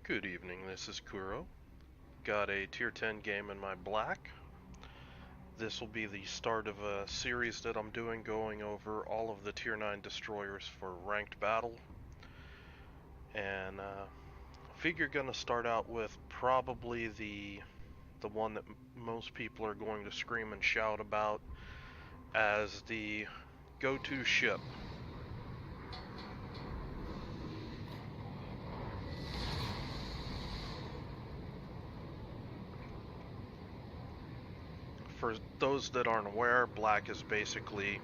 Good evening, this is Kuro. Got a tier 10 game in my black. This will be the start of a series that I'm doing going over all of the tier 9 destroyers for ranked battle. And I figure gonna start out with probably the one that most people are going to scream and shout about as the go-to ship. For those that aren't aware, black is basically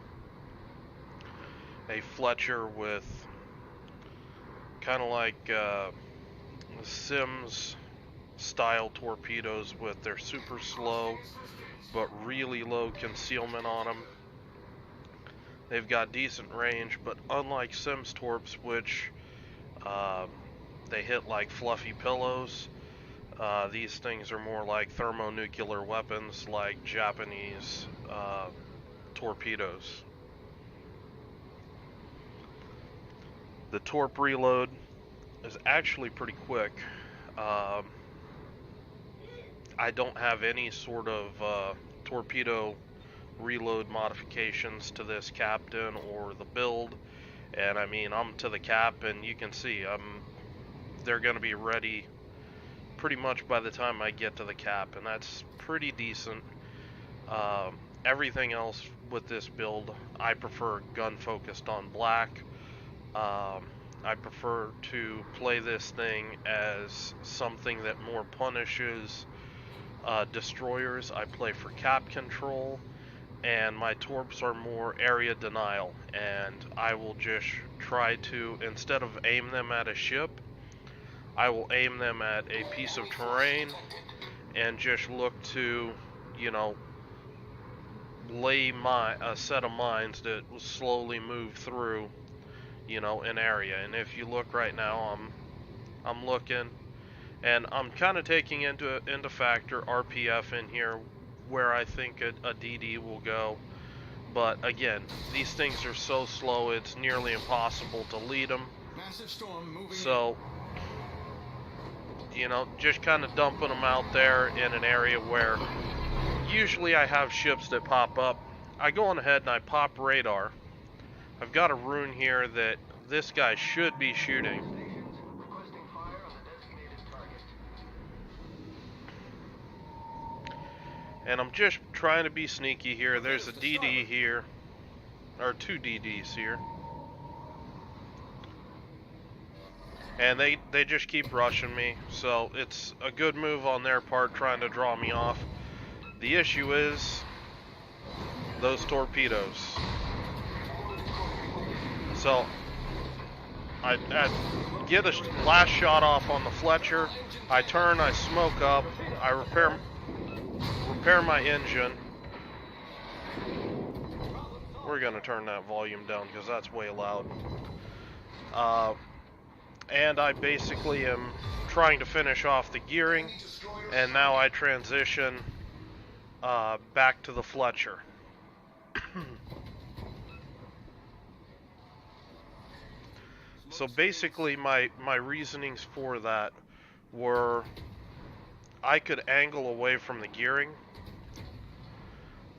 a Fletcher with kind of like Sims style torpedoes with their super slow but really low concealment on them. They've got decent range, but unlike Sims torps, which they hit like fluffy pillows, these things are more like thermonuclear weapons like Japanese torpedoes. The torp reload is actually pretty quick. I don't have any sort of torpedo reload modifications to this captain or the build, and I mean, I'm to the cap, and you can see they're going to be ready pretty much by the time I get to the cap, and that's pretty decent. Everything else with this build, I prefer gun focused on black. I prefer to play this thing as something that more punishes destroyers. I play for cap control, and my torps are more area denial, and I will just try to, instead of aim them at a ship, I will aim them at a piece of terrain and just look to, you know, lay a set of mines that will slowly move through, you know, an area. And if you look right now, I'm looking, and I'm kind of taking into factor RPF in here, where I think a DD will go. But again, these things are so slow, it's nearly impossible to lead them. So, you know, just kind of dumping them out there in an area where usually I have ships that pop up. I go on ahead and I pop radar. I've got a rune here that this guy should be shooting. And I'm just trying to be sneaky here. There's a DD here, or two DDs here. And they just keep rushing me, so it's a good move on their part trying to draw me off. The issue is those torpedoes. So I get a last shot off on the Fletcher. I turn, I smoke up, I repair my engine. We're gonna turn that volume down because that's way loud. And I basically am trying to finish off the gearing, and now I transition back to the Fletcher. So basically my reasonings for that were I could angle away from the gearing.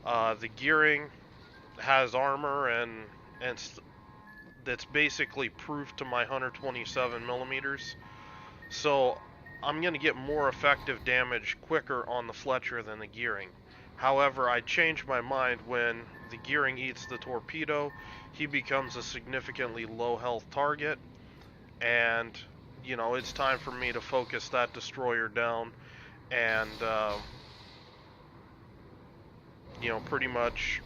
The gearing has armor and that's basically proof to my 127 millimeters. So I'm going to get more effective damage quicker on the Fletcher than the gearing. However, I changed my mind when the gearing eats the torpedo. He becomes a significantly low health target, and you know, it's time for me to focus that destroyer down and you know, pretty much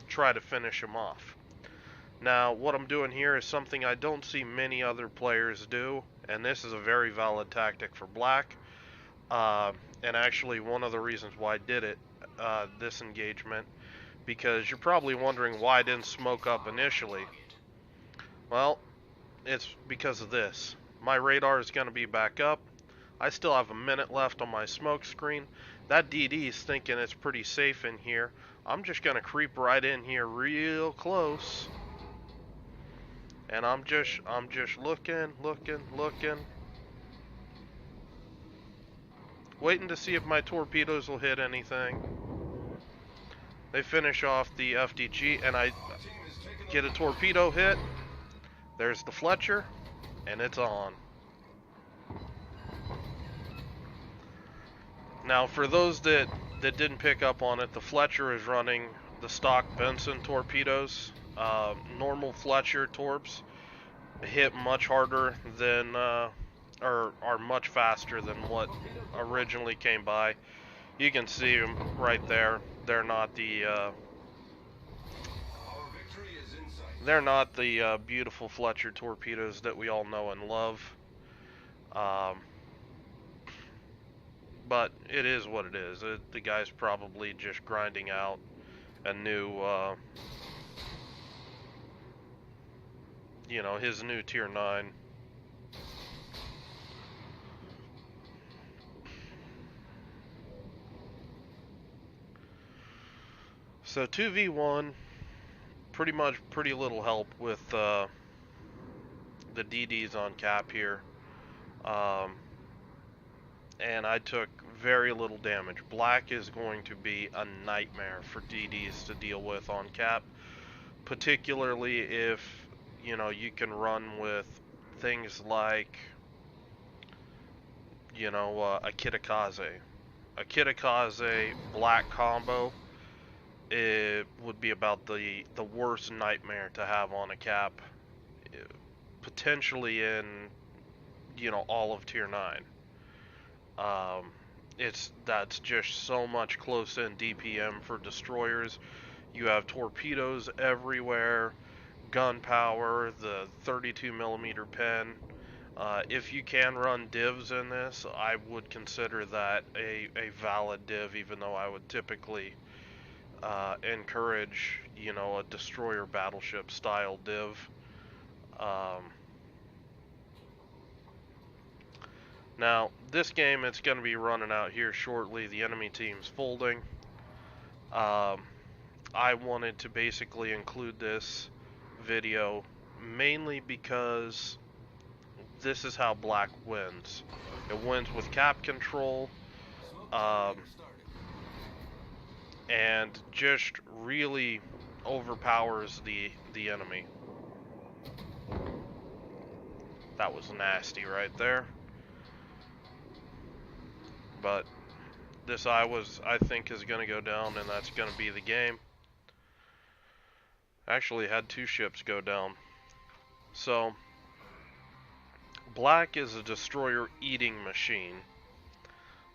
try to finish him off. Now, what I'm doing here is something I don't see many other players do, and this is a very valid tactic for black. And actually, one of the reasons why I did it, this engagement, because you're probably wondering why I didn't smoke up initially. Well, it's because of this. My radar is going to be back up. I still have a minute left on my smoke screen. That DD is thinking it's pretty safe in here. I'm just going to creep right in here real close. And I'm just looking. Waiting to see if my torpedoes will hit anything. They finish off the FDG, and I get a torpedo hit. There's the Fletcher, and it's on. Now, for those that didn't pick up on it, the Fletcher is running the stock Benson torpedoes. Normal Fletcher torps hit much harder than, or are much faster than what originally came by. You can see them right there. They're not the beautiful Fletcher torpedoes that we all know and love. But it is what it is. The guy's probably just grinding out a new, you know, his new Tier 9. So 2v1, pretty little help with the DDs on cap here. And I took very little damage. Black is going to be a nightmare for DDs to deal with on cap, particularly if, you know, you can run with things like, you know, a Kitakaze. A Kitakaze black combo, it would be about the worst nightmare to have on a cap, potentially in, you know, all of Tier 9. That's just so much close-in DPM for destroyers. You have torpedoes everywhere, gunpowder, the 32mm pen. If you can run divs in this, I would consider that a valid div, even though I would typically encourage, you know, a destroyer battleship style div. Now, this game, it's going to be running out here shortly. The enemy team's folding. I wanted to basically include this video mainly because this is how Black wins. It wins with cap control, and just really overpowers the enemy. That was nasty right there. But this I think is going to go down, and that's going to be the game. Actually had 2 ships go down. So Black is a destroyer eating machine.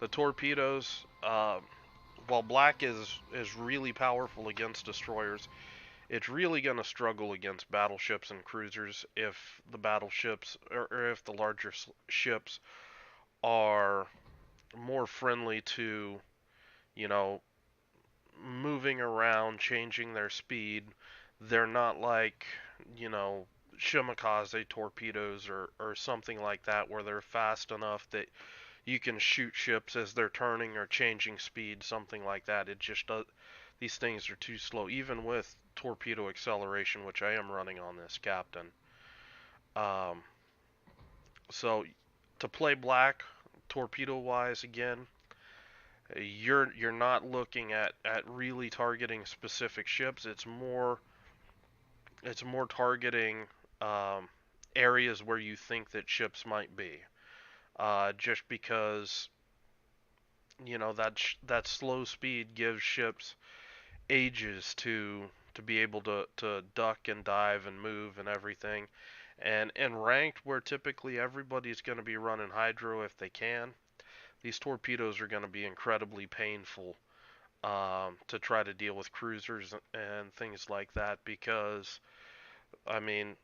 The torpedoes, while Black is really powerful against destroyers, it's really going to struggle against battleships and cruisers if the battleships, or if the larger ships are more friendly to, you know, moving around, changing their speed. They're not like, you know, Shimakaze torpedoes or something like that, where they're fast enough that you can shoot ships as they're turning or changing speed, something like that. It just does. These things are too slow, even with torpedo acceleration, which I am running on this Captain. So to play Black torpedo wise, again, you're not looking at really targeting specific ships. It's more targeting areas where you think that ships might be, just because, you know, that slow speed gives ships ages to be able to duck and dive and move and everything. And in ranked, where typically everybody's going to be running hydro if they can, these torpedoes are going to be incredibly painful to try to deal with cruisers and things like that, because, I mean,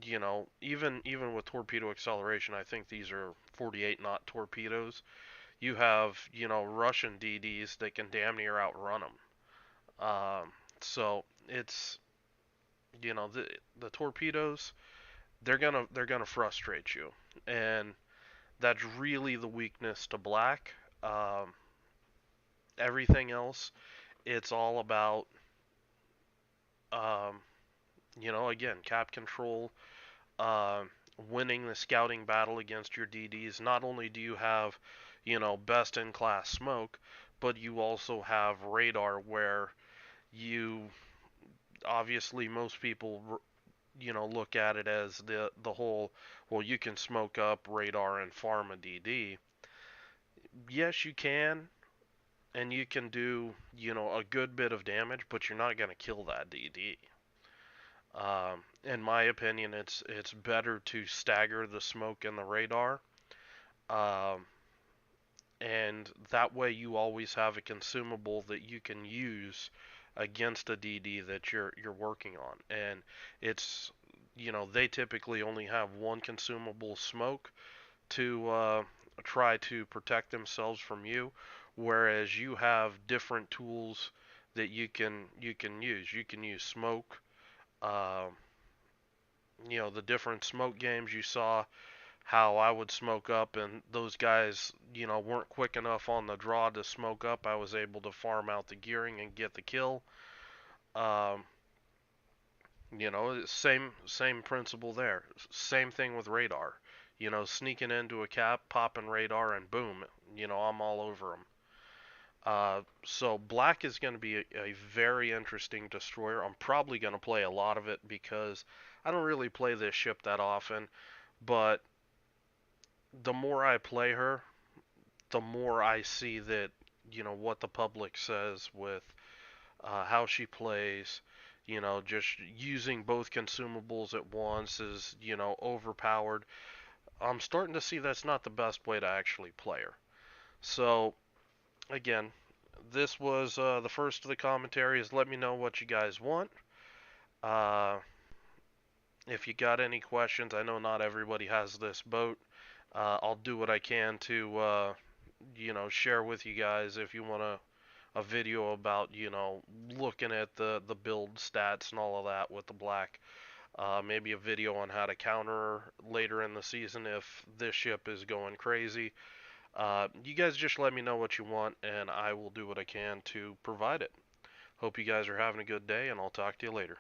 you know, even with torpedo acceleration, I think these are 48 knot torpedoes. You have, you know, Russian DDs that can damn near outrun them. So it's, you know, the torpedoes, they're gonna frustrate you, and that's really the weakness to Black. Everything else, it's all about, you know, again, cap control. winning the scouting battle against your DDs. Not only do you have, best in class smoke, but you also have radar where you obviously most people look at it as the whole, well, you can smoke up radar and farm a DD. Yes, you can, and you can do a good bit of damage, but you're not going to kill that DD. In my opinion, it's better to stagger the smoke and the radar, um, and that way you always have a consumable that you can use against a DD that you're working on. And it's they typically only have one consumable smoke to try to protect themselves from you, whereas you have different tools that you can use. You can use smoke. Uh, the different smoke games you saw, how I would smoke up, and those guys, weren't quick enough on the draw to smoke up. I was able to farm out the gearing and get the kill. Um, same principle there. Same thing with radar. Sneaking into a cap, popping radar, and boom, I'm all over them. So black is going to be a very interesting destroyer. I'm probably going to play a lot of it because I don't really play this ship that often, but the more I play her, the more I see that what the public says with how she plays. Just using both consumables at once is overpowered. I'm starting to see that's not the best way to actually play her. So again, this was the first of the commentaries. Let me know what you guys want. Uh, if you got any questions, I know not everybody has this boat. I'll do what I can to share with you guys if you want a video about looking at the build stats and all of that with the black. Maybe a video on how to counter later in the season if this ship is going crazy. You guys just let me know what you want, and I will do what I can to provide it. Hope you guys are having a good day, and I'll talk to you later.